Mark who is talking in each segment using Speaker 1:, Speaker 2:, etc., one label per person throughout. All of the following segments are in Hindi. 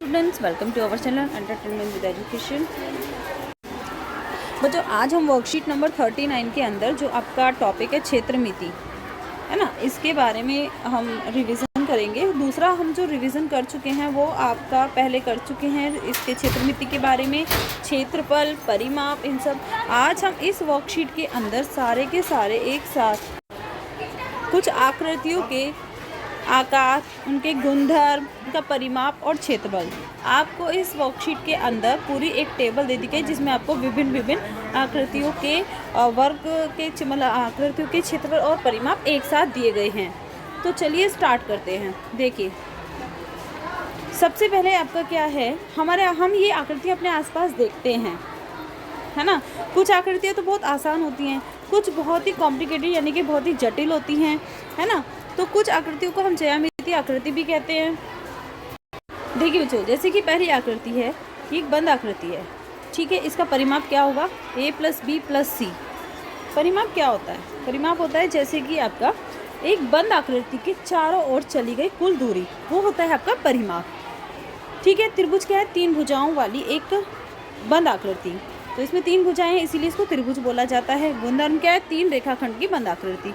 Speaker 1: Students, welcome to our channel entertainment with education. बच्चों, आज हम वर्कशीट नंबर 39 के अंदर जो आपका टॉपिक है क्षेत्र मिति, है ना, इसके बारे में हम रिवीजन करेंगे। दूसरा हम जो रिवीजन कर चुके हैं वो आपका पहले कर चुके हैं इसके क्षेत्र मिति के बारे में, क्षेत्रफल, परिमाप, इन सब। आज हम इस वर्कशीट के अंदर सारे के सारे एक साथ कुछ आकृतियों के आकार, उनके गुणधर्म, उनका परिमाप और क्षेत्रफल, आपको इस वर्कशीट के अंदर पूरी एक टेबल दे दी गई जिसमें आपको विभिन्न आकृतियों के वर्ग के मतलब आकृतियों के क्षेत्रफल और परिमाप एक साथ दिए गए हैं। तो चलिए स्टार्ट करते हैं। देखिए, सबसे पहले आपका क्या है, हम ये आकृतियाँ अपने आसपास देखते हैं, है ना। कुछ आकृतियाँ तो बहुत आसान होती हैं, कुछ बहुत ही कॉम्प्लिकेटेड यानी कि बहुत ही जटिल होती हैं, है ना। तो कुछ आकृतियों को हम ज्यामितीय आकृति भी कहते हैं। देखिए बच्चों, जैसे कि पहली आकृति है, ये एक बंद आकृति है, ठीक है। इसका परिमाप क्या होगा, a + b + c। परिमाप क्या होता है, परिमाप होता है जैसे कि आपका एक बंद आकृति के चारों ओर चली गई कुल दूरी, वो होता है आपका परिमाप, ठीक है। त्रिभुज क्या है, 3 भुजाओं वाली एक बंद आकृति, तो इसमें 3 भुजाएं हैं इसीलिए इसको त्रिभुज बोला जाता है। गुणधर्म क्या है, 3 रेखाखंड की बंद आकृति।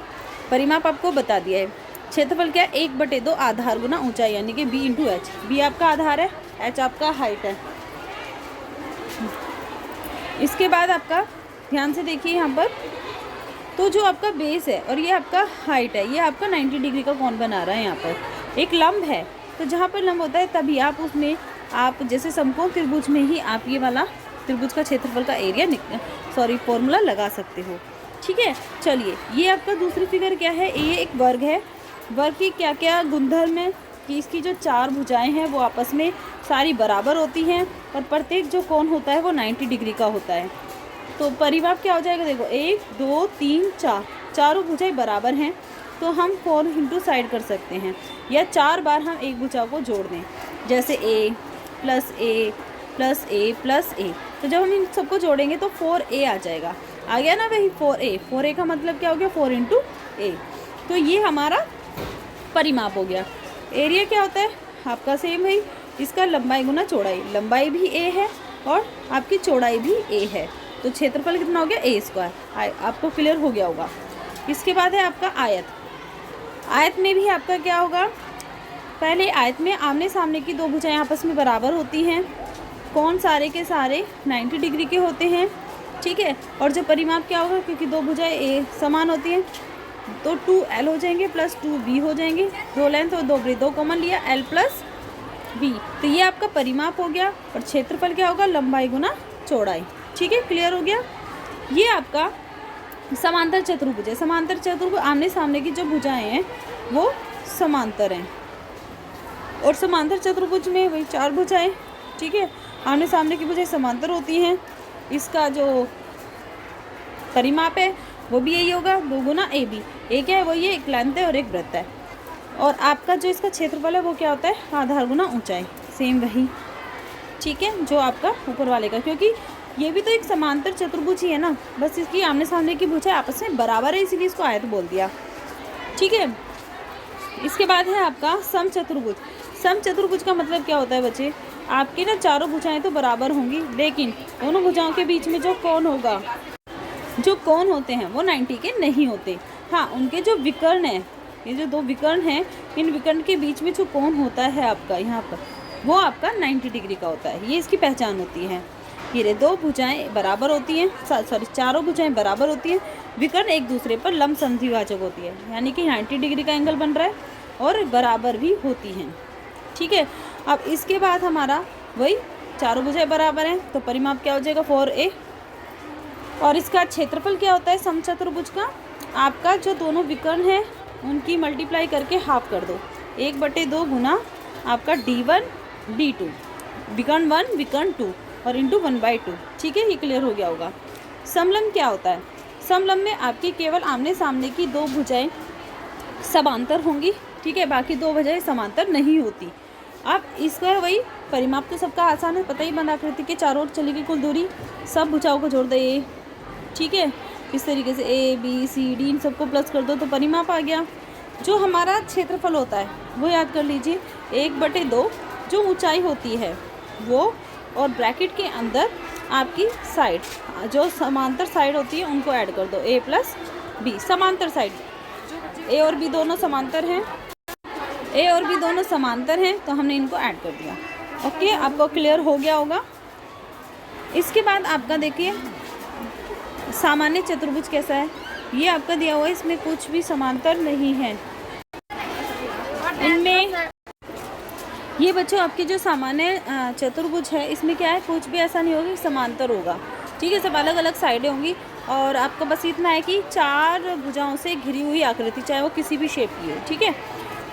Speaker 1: परिमाप आपको बता दिया है। क्षेत्रफल क्या है, 1/2 आधार गुना ऊंचाई यानी कि b × h। b आपका आधार है, h आपका हाइट है। इसके बाद आपका ध्यान से देखिए यहाँ पर, तो जो आपका बेस है और ये आपका हाइट है, ये आपका 90 डिग्री का कोण बना रहा है। यहाँ पर एक लंब है, तो जहाँ पर लंब होता है तभी आप उसमें आप जैसे समकोण त्रिभुज में ही आप ये वाला त्रिभुज का क्षेत्रफल का एरिया फॉर्मूला लगा सकते हो, ठीक है। चलिए, ये आपका दूसरी फिगर क्या है, ये एक वर्ग है। वर्ग की क्या क्या गुणधर्म है कि इसकी जो 4 भुजाएं हैं वो आपस में सारी बराबर होती हैं और प्रत्येक जो कोण होता है वो 90 डिग्री का होता है। तो परिमाप क्या हो जाएगा, देखो 1 2 3 4, चारों भुजाएं बराबर हैं, तो हम 4 इंटू साइड कर सकते हैं, या 4 बार हम एक भुजा को जोड़ दें, जैसे a + a + a + a। तो जब हम इन सबको जोड़ेंगे तो 4a आ जाएगा, आ गया ना वही 4a। 4a का मतलब क्या हो गया, 4 × a। तो ये हमारा परिमाप हो गया। एरिया क्या होता है आपका, सेम है, इसका लंबाई गुना चौड़ाई, लंबाई भी a है और आपकी चौड़ाई भी a है, तो क्षेत्रफल कितना हो गया, a²। आपको क्लियर हो गया होगा। इसके बाद है आपका आयत। आयत में भी आपका क्या होगा, पहले आयत में आमने सामने की 2 भुजाएं आपस में बराबर होती हैं, कोण सारे के सारे 90 डिग्री के होते हैं, ठीक है। और जो परिमाप क्या होगा, क्योंकि 2 भुजाएं a समान होती हैं तो 2l हो जाएंगे + 2b हो जाएंगे, 2 लेंथ और 2 ब्रेथ, 2 कॉमन लिया, l + b। तो ये आपका परिमाप हो गया। और क्षेत्रफल क्या होगा, लंबाई गुना चौड़ाई, ठीक है। क्लियर हो गया। ये आपका समांतर चतुर्भुज है। समांतर चतुर्भुज आमने सामने की जो भुजाएं हैं वो समांतर हैं, और समांतर चतुर्भुज में वही 4 भुजाएं, ठीक है, आमने सामने की भुजाएं समांतर होती हैं। इसका जो परिमाप है वो भी यही होगा, 2 गुना ab। एक है वो, ये एक लेंथ है और एक ब्रेथ है। और आपका जो इसका क्षेत्रफल है वो क्या होता है, आधार गुना ऊंचाई, सेम वही, ठीक है, जो आपका ऊपर वाले का, क्योंकि ये भी तो एक समांतर चतुर्भुज ही है ना, बस इसकी आमने सामने की भुजाएं आपस में बराबर है इसीलिए इसको आयत बोल दिया, ठीक है। इसके बाद है आपका समचतुर्भुज। समचतुर्भुज का मतलब क्या होता है बच्चे, आपकी ना चारों भुजाएं तो बराबर होंगी, लेकिन दोनों भुजाओं के बीच में जो कोण होगा, जो कोण होते हैं वो 90 के नहीं होते। हाँ, उनके जो विकर्ण हैं, ये जो 2 विकर्ण हैं, इन विकर्ण के बीच में जो कोण होता है आपका यहाँ पर, वो आपका 90 डिग्री का होता है, ये इसकी पहचान होती है। ये 2 भुजाएं बराबर होती हैं, चारों भुजाएं बराबर होती हैं, विकर्ण एक दूसरे पर लंब संधिवाचक होती है, यानी कि 90 डिग्री का एंगल बन रहा है और बराबर भी होती हैं, ठीक है। अब इसके बाद हमारा वही चारों भुजाएं बराबर हैं, तो परिमाप क्या हो जाएगा, 4a। और इसका क्षेत्रफल क्या होता है समचतुर्भुज का, आपका जो दोनों विकर्ण हैं उनकी मल्टीप्लाई करके हाफ कर दो, 1/2 गुना आपका d1 d2, विकर्ण 1 विकर्ण 2 और इंटू 1/2, ठीक है। ये क्लियर हो गया होगा। समलंब क्या होता है, समलंब में आपकी केवल आमने सामने की 2 भुजाएं समांतर होंगी, ठीक है, बाकी 2 भुजाएं समांतर नहीं होती। अब इसका वही परिमाप तो सबका आसान है, पता ही, बंद आकृति के चारों ओर चली गई कुल दूरी, सब भुजाओं को जोड़ दे, ठीक है। इस तरीके से a b c d इन सबको प्लस कर दो तो परिमाप आ गया। जो हमारा क्षेत्रफल होता है वो याद कर लीजिए, 1/2 जो ऊंचाई होती है वो, और ब्रैकेट के अंदर आपकी साइड, जो समांतर साइड होती है उनको ऐड कर दो, a प्लस बी, समांतर साइड, a और b दोनों समांतर हैं, a और b दोनों समांतर हैं, तो हमने इनको ऐड कर दिया। ओके, आपको क्लियर हो गया होगा। इसके बाद आपका देखिए सामान्य चतुर्भुज कैसा है, ये आपका दिया हुआ है, इसमें कुछ भी समांतर नहीं है। इनमें ये बच्चों आपके जो सामान्य चतुर्भुज है, इसमें क्या है, कुछ भी ऐसा नहीं होगा कि समांतर होगा, ठीक है, सब अलग अलग साइडें होंगी, और आपका बस इतना है कि 4 भुजाओं से घिरी हुई आकृति, चाहे वो किसी भी शेप की हो, ठीक है।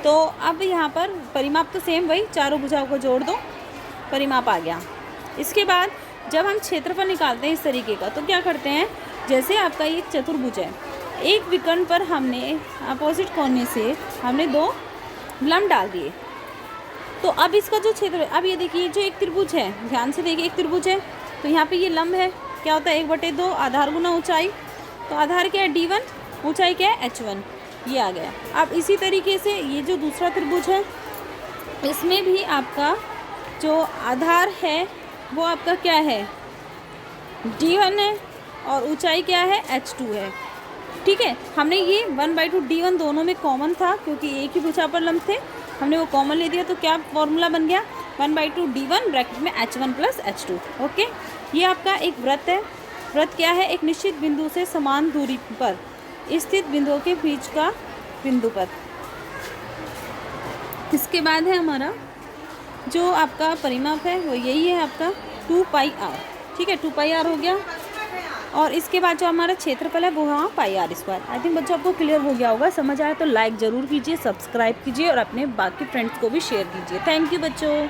Speaker 1: तो अब यहाँ पर परिमाप तो सेम वही, चारों भुजाओं को जोड़ दो, परिमाप आ गया। इसके बाद जब हम क्षेत्रफल निकालते हैं इस तरीके का, तो क्या करते हैं, जैसे आपका ये चतुर्भुज है, एक विकर्ण पर हमने अपोजिट कोने से हमने 2 लंब डाल दिए, तो अब इसका जो क्षेत्र, अब ये देखिए जो एक त्रिभुज है, ध्यान से देखिए एक त्रिभुज है, तो यहाँ पे ये लंब है, क्या होता है 1/2 आधार गुना ऊंचाई, तो आधार क्या है d1, ऊंचाई क्या है h1, ये आ गया। अब इसी तरीके से ये जो दूसरा त्रिभुज है, इसमें भी आपका जो आधार है वो आपका क्या है d1 है, और ऊंचाई क्या है h2 है, ठीक है। हमने ये 1/2 d1 दोनों में कॉमन था, क्योंकि एक ही भुजा पर लंब थे, हमने वो कॉमन ले दिया, तो क्या फॉर्मूला बन गया 1/2 d1 ब्रैकेट में h1 प्लस h2। ओके, ये आपका एक वृत्त है। वृत्त क्या है, एक निश्चित बिंदु से समान दूरी पर स्थित बिंदुओं के बीच का बिंदु पर। इसके बाद है हमारा जो आपका परिमाप है वो यही है आपका 2πr, ठीक है, 2πr हो गया। और इसके बाद जो हमारा क्षेत्रफल है वो हाँ πr²। आई थिंक बच्चों आपको क्लियर हो गया होगा। समझ आया तो लाइक ज़रूर कीजिए, सब्सक्राइब कीजिए और अपने बाकी फ्रेंड्स को भी शेयर कीजिए। थैंक यू बच्चों।